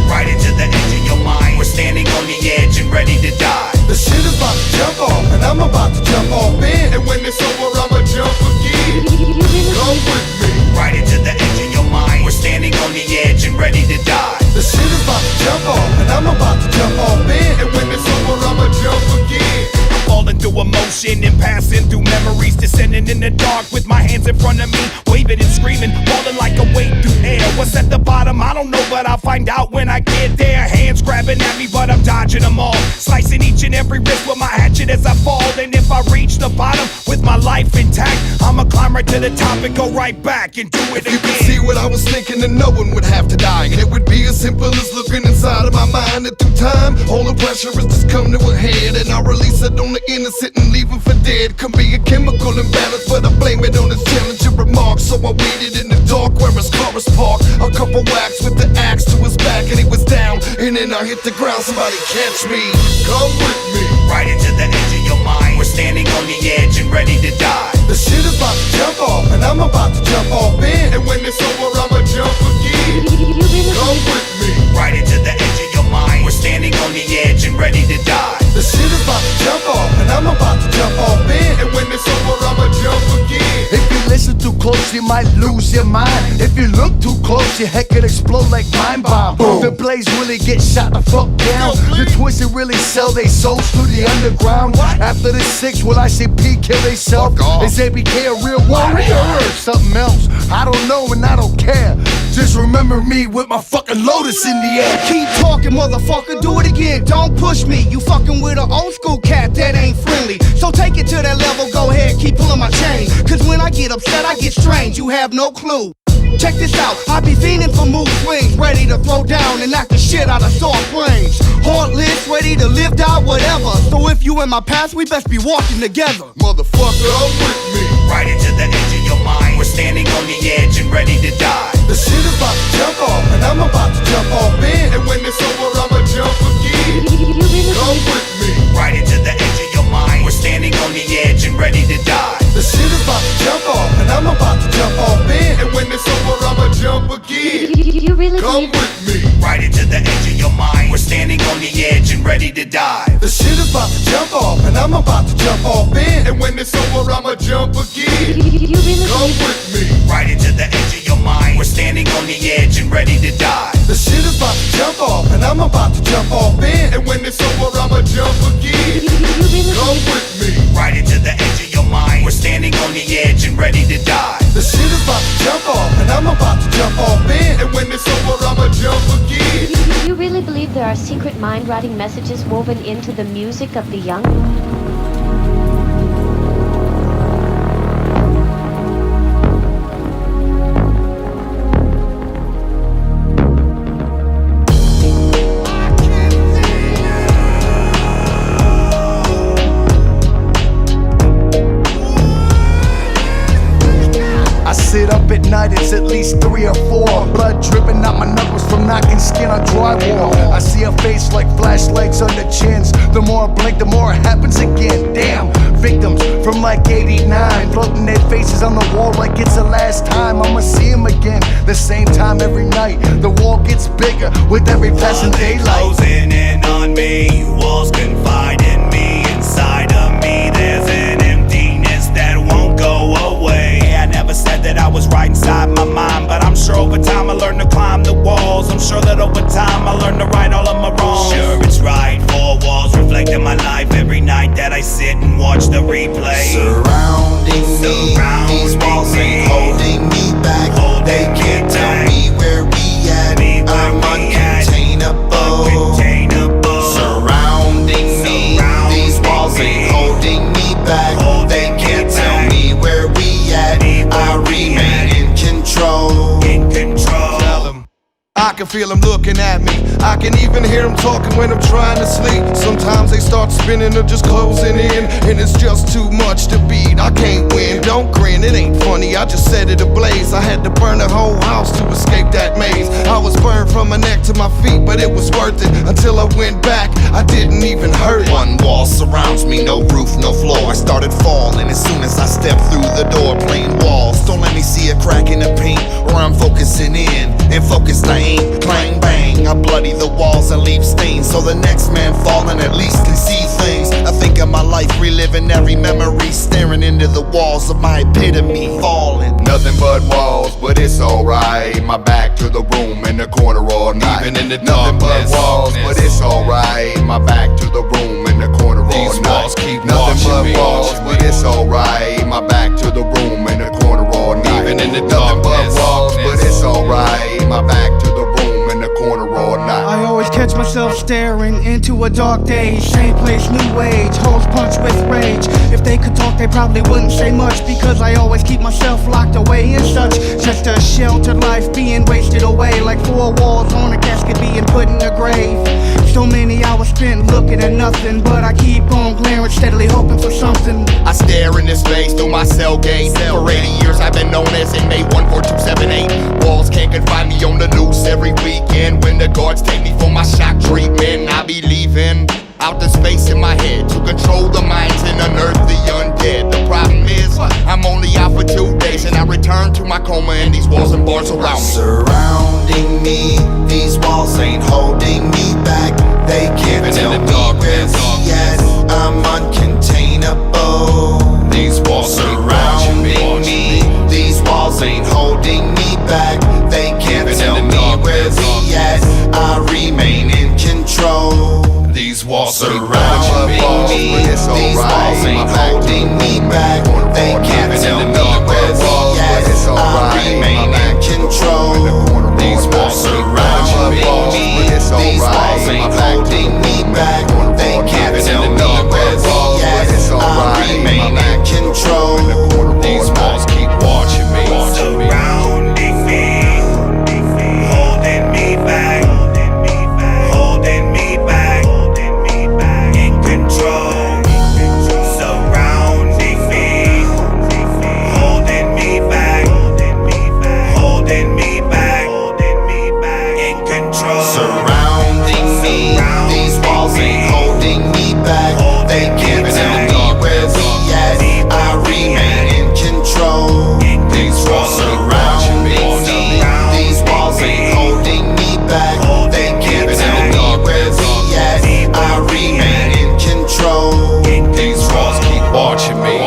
Right into the edge of your mind. We're standing on the edge and ready to die. The shit is about to jump off, and I'm about to jump off in. And when it's over, I'ma jump again. You really Come believe with me. Right into the edge of your mind. We're standing on the edge and ready to die. The shit is about to jump off, and I'm about to jump off in. And when it's over, I'ma jump again. Falling through emotion and passing through memories, descending in the dark with my hands in front of me, waving and screaming, falling like a weight through air. What's at the bottom? I don't know, but I'll find out when I get there. Hands grabbing at me, but I'm dodging them all, slicing each and every wrist with my hatchet as I fall. And if I reach the bottom with my life intact, I'ma climb right to the top and go right back and do it You again. can see what I was thinking, and no one would have to die. And it would be as simple as looking inside of my mind. mind that through time, all the pressure has just come to a head. And I release it on the innocent and leave him for dead. Could be a chemical imbalance, but I blame it on his challenging remarks. So I waited in the dark where his car was parked. A couple whacks with the axe to his back and he was down. And then I hit the ground, somebody catch me. Come with me. Right into the edge of your mind. We're standing on the edge and ready to die. The shit is about to jump off, and I'm about to jump off in. And when it's over, I'ma jump again. You really Come with me. Right into the edge of your mind. We're standing on the edge and ready to die. The shit is about to jump off, and I'm about to jump off in. And when it's over, I'ma jump again. If you listen too close, you might lose your mind. If you look too close, your head could explode like mind bomb. The Blaze really get shot the fuck down. The Twisted really sell they souls through the underground. After the 6, will I see P kill theyself? Is ABK a real warrior or something else? I don't know and I don't care. Just remember me with my fucking Lotus in the air. Keep talking, motherfucker, do it again. Don't push me. You fucking with an old school cat that ain't friendly. So take it to that level, go ahead, keep pulling my chain. Cause when I get upset, I get strange. You have no clue. Check this out, I be fiending for mood swings, ready to throw down and knock the shit out of soft brains. Heartless, ready to live, die, whatever. So if you in my past, we best be walking together. Motherfucker, come with me. Right into the edge of your mind. We're standing on the edge and ready to die. The shit is about to jump off, and I'm about to jump off in. And when it's over, I'ma jump again. You really Come with me. Right into the edge of your mind. We're standing on the edge and ready to die. The shit is about to jump off, and I'm about to jump off in. And when it's over, I'ma jump again. You really Come with me. Right into the edge of your mind. We're standing on the edge and ready to die. The shit is about to jump off, and I'm about to jump off in. And when it's over, I'ma jump again. You really Come with me. Right into the edge of your mind. We're standing on the edge and ready to die. The shit is about to jump off, and I'm about to jump off in. And when it's over, I'ma jump again. You really Come with me. Right into the edge of your mind. We're standing on the edge and ready to die. The shit is about to jump off, and I'm about to jump off in. And when it's over, I'ma jump again. You really believe there are secret mind-writing messages woven into the music of the young? I sit up at night, it's at least 3 or 4. Blood dripping out my knuckles from knocking skin on drywall. I see a face like flashlights on the chins. The more I blink, the more it happens again. Damn, victims from like 89, floating their faces on the wall like it's the last time I'ma see them again. The same time every night, the wall gets bigger with every passing daylight. Closing in on me, walls confide in me. Inside of me, there's an emptiness that won't go away. I never said that I was right inside my mind, but I'm sure over time I learned to climb the walls. I'm sure that over time I learned to right all of my wrongs. Sure, it's right, 4 walls reflecting my life every night that I sit and watch the replay. Surrounding me, these walls ain't holding me back. They can't tell me where we at. I'm uncontainable. Surrounding me, these walls ain't holding me back. They can't tell me where we at. I remain in control. I can feel them looking at me. I can even hear them talking when I'm trying to sleep. Sometimes they start spinning or just closing in, and it's just too much to beat. I can't win, don't grin, it ain't funny. I just set it ablaze. I had to burn the whole house to escape that maze. I was burned from my neck to my feet, but it was worth it. Until I went back, I didn't even hurt. One wall surrounds me, no roof, no floor. I started falling as soon as I stepped through the door. Plain walls, don't let me see a crack in the paint, or I'm focusing in. And focused I ain't, clang bang. I bloody the walls and leave stains, so the next man falling at least can see things. I think of my life, reliving every memory, staring into the walls of my epitome, falling. Nothing but walls, but it's alright. My back to the room in the corner all night. Even in the Nothing but darkness, walls, but it's alright. My back to the room in the corner all night. These walls keep Nothing but watching me, walls, watching but me. it's alright. My back to the room in the corner all night. Even in the Nothing but darkness, walls, but it's alright. My back to the room in the corner all night. I always catch myself staring into a dark daze. Same place, new age, hoes punch with rage. If they could talk, they probably wouldn't say much, because I always keep myself locked away and such. Just a sheltered life being wasted away, like 4 walls on a casket being put in a grave. So many hours spent looking at nothing, but I keep on glaring, steadily hoping for something. I stare in this face through my cell gate. For 80 years I've been known as inmate 14278. Walls can't confine me on the loose every weekend. When the guards take me for my shock treatment, I be leaving out the space in my head to control the minds and unearth the undead. The problem is, I'm only out for 2 days and I return to my coma and these walls and bars around me. Surrounding me, these walls ain't holding me back. They can't tell me where we at. I'm uncontainable. These walls surrounding me, these walls ain't holding me back. They can't tell me where we at. I remain in control. These walls surrounding me, these walls ain't holding me back. They can't tell me where we at. I remain in control. These walls surrounding me, these walls ain't holding me back. They can't tell me where we at. I remain in control. These walls keep watching me. Surrounding me, holding me back, holding me back, in control. Surrounding me, holding me back, holding me back, in control. Surrounding me, these walls ain't holding me back. They can't tell me where we at. I remain in control. These walls surrounding me, these walls ain't holding me back. They can't tell me where we at. I remain in control. These walls keep watching me.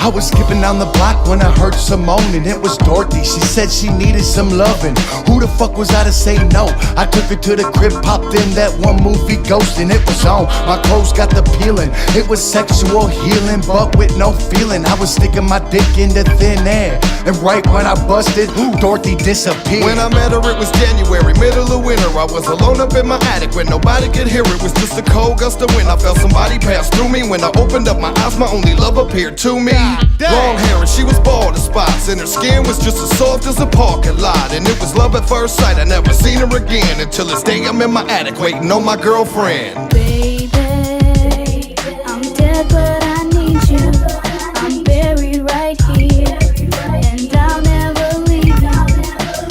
I was skipping down the block when I heard Simone, and it was Dorothy. She said she needed some loving. Who the fuck was I to say no? I took her to the crib, popped in that one movie Ghost, and it was on. My clothes got the peeling. It was sexual healing, but with no feeling. I was sticking my dick into thin air, and right when I busted, Dorothy disappeared. When I met her, it was January, middle of winter. I was alone up in my attic when nobody could hear. It was just a cold gust of wind. I felt somebody pass through me. When I opened up my eyes, my only love appeared to me. Long hair and she was bald as spots, and her skin was just as soft as a parking lot. And it was love at first sight. I never seen her again until this day I'm in my attic waiting on my girlfriend. Baby, I'm dead but I need you. I'm buried right here, and I'll never leave you.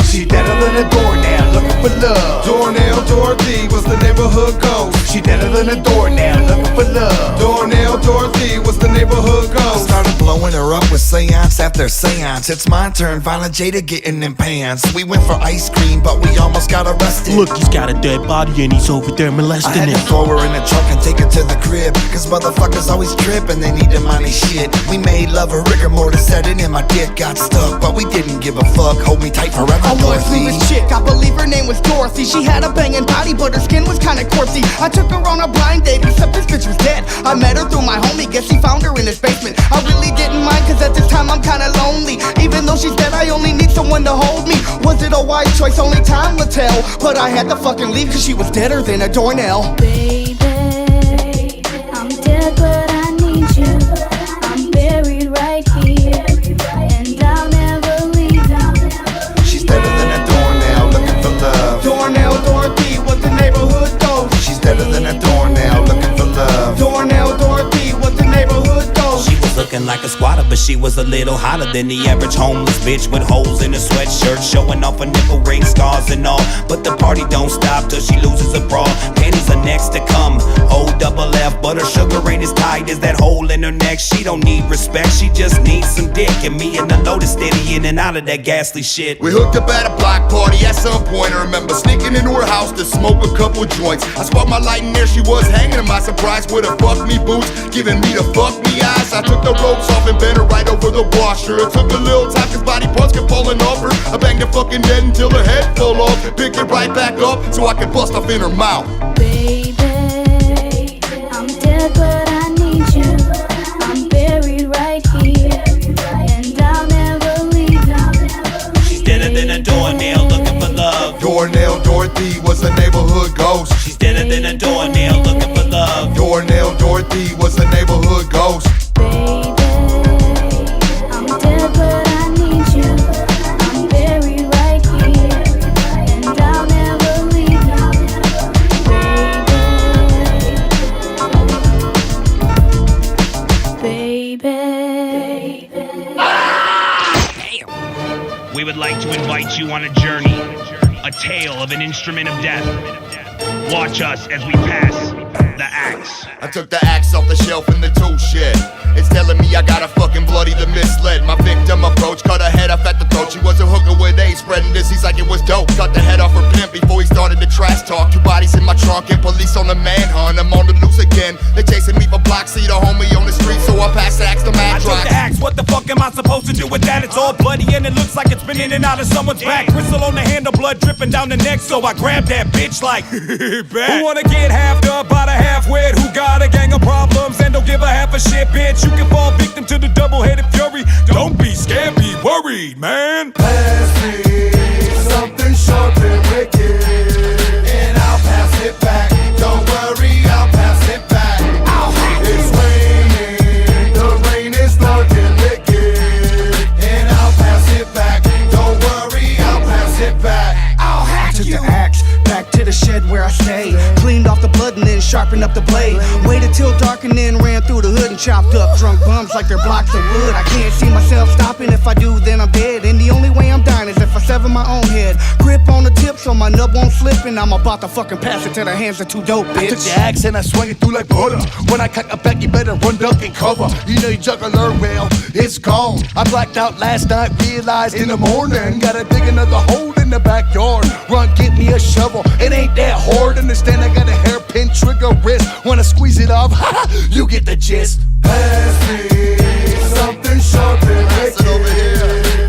She deader than a doornail, looking for love. Doornail Dorothy was the neighborhood ghost. She deader than a doornail, looking for love. Doornail Dorothy was the neighborhood ghost. Started blowing her up with seance after seance. It's my turn, finally Jada getting in pants. We went for ice cream, but we almost got arrested. Look, he's got a dead body and he's over there I molesting had to it. throw her in the trunk and take her to the crib, cause motherfuckers always trippin', they need to mind their shit. We made love, a rigor mortis set in and my dick got stuck, but we didn't give a fuck. Hold me tight forever, I once Dorothy. knew this chick, I believe her name was Dorothy. She had a banging body, but her skin was kinda corpsey. I took her on a blind date, except this bitch was dead. I met her through my homie, guess he found her in his basement. I really didn't mind, cause at this time I'm kinda lonely. Even though she's dead, I only need someone to hold me. Was it a wise choice? Only time will tell. But I had to fucking leave, cause she was deader than a doornail. Baby, I'm dead but I need you. I'm buried right here, and I'll never leave you. She's better than a doornail, looking for love. Doornail Dorothy was the neighborhood ghost. She's better than a doornail, looking for love. Doornail Dorothy was the neighborhood ghost. She was looking like a squatter, but she was a little hotter than the average homeless bitch with holes in her sweatshirt, showing off her nipple ring, scars and all. But the party don't stop till she loses her bra. Panties are next to come, O-double-F, but her sugar ain't as tight as that hole in her neck. She don't need respect, she just needs some dick. And me and the Lotus steady in and out of that ghastly shit. We hooked up at a block party at some point. I remember sneaking into her house to smoke a couple joints. I sparked my light and there she was hanging to my surprise with her fuck me boots, giving me the fuck me eyes. I took the ropes off and bent her right over the washer. It took a little time cause body parts kept falling off her. I banged her fucking dead until her head fell off. Picked it right back up so I could bust off in her mouth. Baby, I'm dead but I need you. I'm buried right here, and I'll never leave you. She's deader than a doornail looking for love. Doornail Dorothy was a neighborhood ghost. She's deader than a doornail looking for love. Doornail Dorothy was a neighborhood ghost. Baby, I'm dead but I need you. I'm buried right here, and I'll never leave you. Baby, We would like to invite you on a journey, a tale of an instrument of death. Watch us as we pass the axe. I took the axe off the shelf in the tool shed. It's telling me I gotta fucking bloody the misled. My victim approach, cut her head off at the throat. She was a hooker with AIDS, spreading disease like it was dope. Cut the head off her pimp before he started the trash talk. 2 bodies in my trunk and police on the manhunt. I'm on the loose again. They chasing me for blocks, see the homie on the street, so I pass the axe to Mad I took Rock. the axe, what the fuck am I supposed to do with that? It's all bloody and it looks like it's been in and out of someone's back. Crystal on the handle, blood dripping down the neck, so I grabbed that bitch like who wanna get halved up by the half-wit? Who got a gang of problems and don't give a half a shit, bitch? You can fall victim to the double-headed fury. Don't be scared, be worried, man. Pass me something sharp and wicked, and I'll pass it back. Don't worry, I'll pass it back. It's raining, the rain is dark and wicked, and I'll pass it back. Don't worry, I'll pass it back. I'll hack you. Took the axe back to the shed where I stay. Cleaned off the blood and then sharpened up the blade. Waited till dark and then ran through the hood and chopped up drunk bums like they're blocks of wood. I can't see myself stopping. If I do, then I'm dead. And the only way I'm dying is if I sever my own head. Grip on the tip so my nub won't slip, and I'm about to fucking pass it to the hands of 2 dope, bitch. I took the axe and I swung it through like butter. When I cock a back, you better run, duck, and cover. You know you juggler, well, it's gone. I blacked out last night, realized in the morning. Gotta dig another hole in the backyard. Run, get me a shovel. It ain't that hard. Understand I got a hairpin trigger wrist. Wanna squeeze it off? You get the gist. Pass me something sharp and wicked,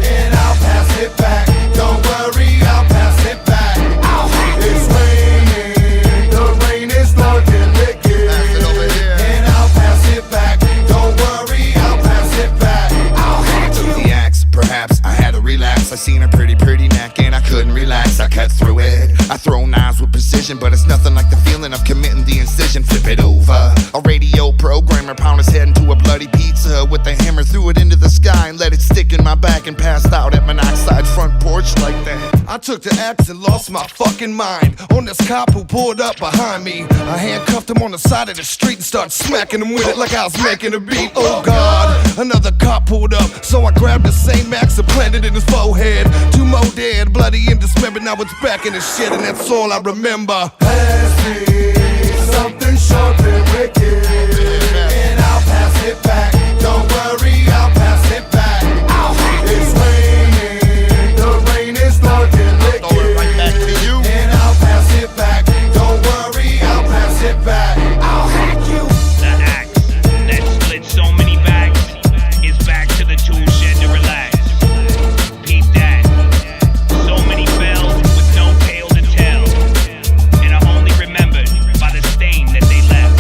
and I'll pass it back. Don't worry, I'll pass it back. It's raining, the rain is dark and wicked, and I'll pass it back. Don't worry, I'll pass it back. I took the axe, perhaps I had a relapse. I seen a pretty neck and I couldn't relax. I cut through it. I throw knives with precision, but it's nothing like the feeling of committing the incision. Flip it over. A radio programmer pound his head into a bloody pizza with a hammer, threw it into the sky and let it stick in my back and passed out at monoxide front porch like that. I took the axe and lost my fucking mind on this cop who pulled up behind me. I handcuffed him on the side of the street and started smacking him with it like I was making a beat. Oh God, another cop pulled up, so I grabbed the same axe and planted it in his forehead. 2 more dead, bloody and dismembered. Now it's back in his shit and that's all I remember. Pass me something sharp and wicked, and I'll pass it back. Don't worry, I'll pass it back. It's raining, the rain is dark and wicked, and I'll pass it back. Don't worry, I'll pass it back. I'll hack you. The axe that split so many bags is back to the tool shed to relax. Peep that. So many bells with no tale to tell, and are only remembered by the stain that they left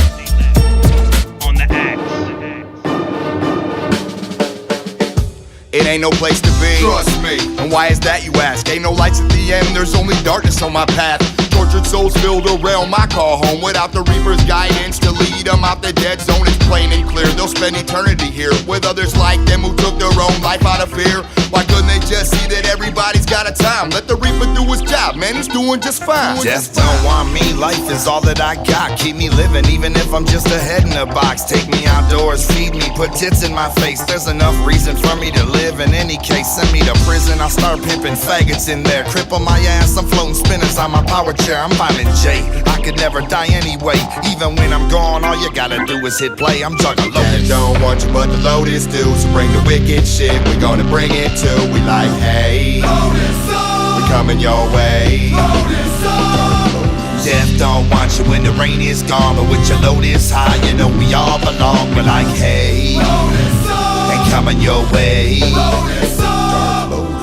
on the axe. It ain't no place to be, trust me. And why is that, you ask? Ain't no lights at the end, there's only darkness on my path. Tortured souls build around my call home without the Reaper's guidance to lead them out the dead zone. It's plain and clear, they'll spend eternity here with others like them who took their own life out of fear. Why couldn't they just see that everybody's got a time? Let the Reaper do his job, man, he's doing just fine. Death don't want me, life is all that I got. Keep me living even if I'm just a head in a box. Take me outdoors, feed me, put tits in my face. There's enough reason for me to live in any case. Send me to prison, I'll start pimping faggots in there. Cripple my ass, I'm floating spinners on my power chair. I'm finding J, I could never die anyway. Even when I'm gone, all you gotta do is hit play. I'm juggling loaded. Don't want you but the load is due. So bring the wicked shit, we gonna bring it to. We like, hey, we coming your way. Death don't want you when the rain is gone, but with your load is high, you know we all belong. We're like, hey, ain't coming your way.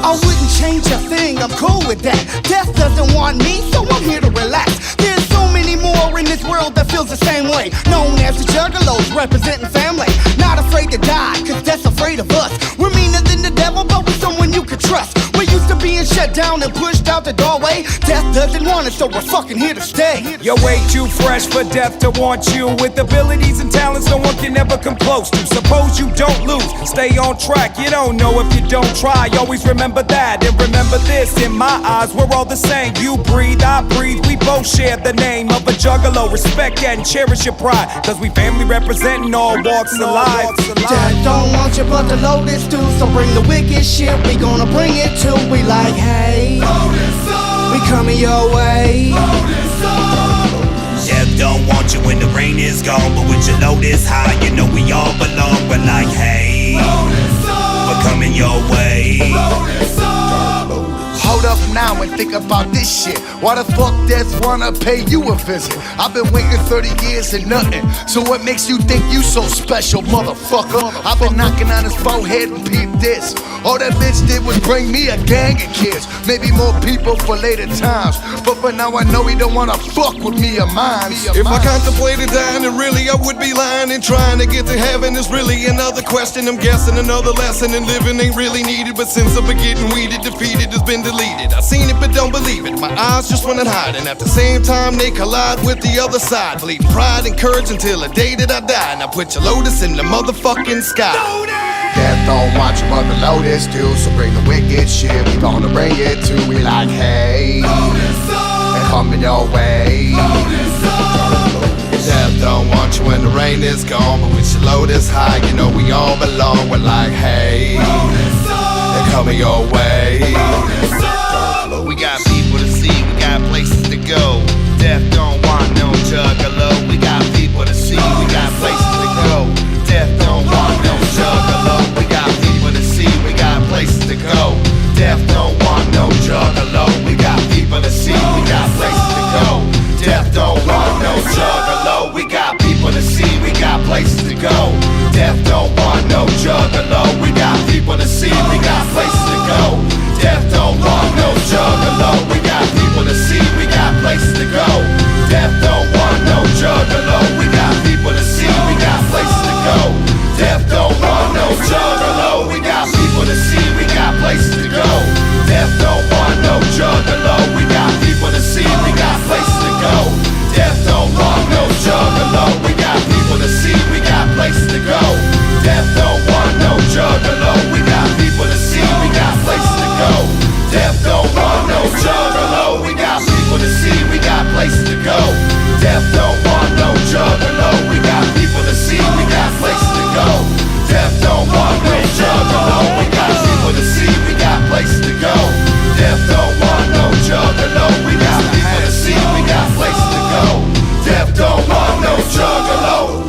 I wouldn't change a thing, I'm cool with that. Death doesn't want me, so I'm here to relax. There's so many more in this world that feels the same way. Known as the Juggalos, representing family. Not afraid to die, cause death's afraid of us. We're meaner than the devil, but we're someone you can trust. We're used to being shut down and pushed out. out the doorway. Death doesn't want us, so we're fucking here to stay. You're way too fresh for death to want you. With abilities and talents no one can ever come close to. Suppose you don't lose, stay on track. You don't know if you don't try. Always remember that, and remember this. In my eyes, we're all the same. You breathe, I breathe. We both share the name of a juggalo. Respect that and cherish your pride, cause we family representing all walks of life. Death don't want you, but the Lotus do. So bring the wicked shit, we gonna bring it too. We like, hey, we coming your way. Death don't want you when the rain is gone, but with your load is high, you know we all belong. We're like, hey, we're coming your way. Hold up now and think about this shit. Why the fuck death wanna pay you a visit? I've been waiting 30 years and nothing. So what makes you think you so special, motherfucker? I've been knocking on his forehead and peep this. All that bitch did was bring me a gang of kids. Maybe more people for later times. But for now I know he don't wanna fuck with me or mine. If I contemplated dying, then really I would be lying. And trying to get to heaven is really another question. I'm guessing another lesson, and living ain't really needed. But since I've been getting weeded, defeated has been deleted. I seen it but don't believe it. My eyes just wanna hide, and at the same time they collide with the other side. Bleeding pride and courage until the day that I die. Now put your Lotus in the motherfucking sky. Death don't want you, but the Lotus do. So bring the wicked shit, we gonna bring it too. We like, hey, and coming your way. Death don't want you when the rain is gone, but with your Lotus high, you know we all belong. We're like, hey, they're coming your way. We got people to see, we got places to go. Death don't want no juggalo. We got people to see, we got places to go. Death don't want no juggalo. We got people to see, we got places to go. Death don't want no juggalo. We got people to see, we got places to go. Death don't want no juggalo. We got people to see, we got places to go. Death don't want no juggalo. We got people to see, we got places to go. Death don't want no juggalo. We got people to see, we got places to go. Death don't want no juggalo. We got people to see, we got places to go. Death don't want no juggalo. We got people to see, we got places to go. Death don't want no juggalo. We got people to see, we got places to go. Death don't want no juggalo. We got people to see, we got places to go. Death don't want no juggalo. We got people to see, we got places to go. Death don't want no juggalo. We got people to see, we got places to go. Death don't want no juggalo. We got people to see, we got places to go. Death don't want no juggalo. We got people to see, we got places to go. Death don't want no juggalo. We got people to see, we got places to go. Death don't want no juggalo.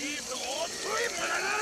Even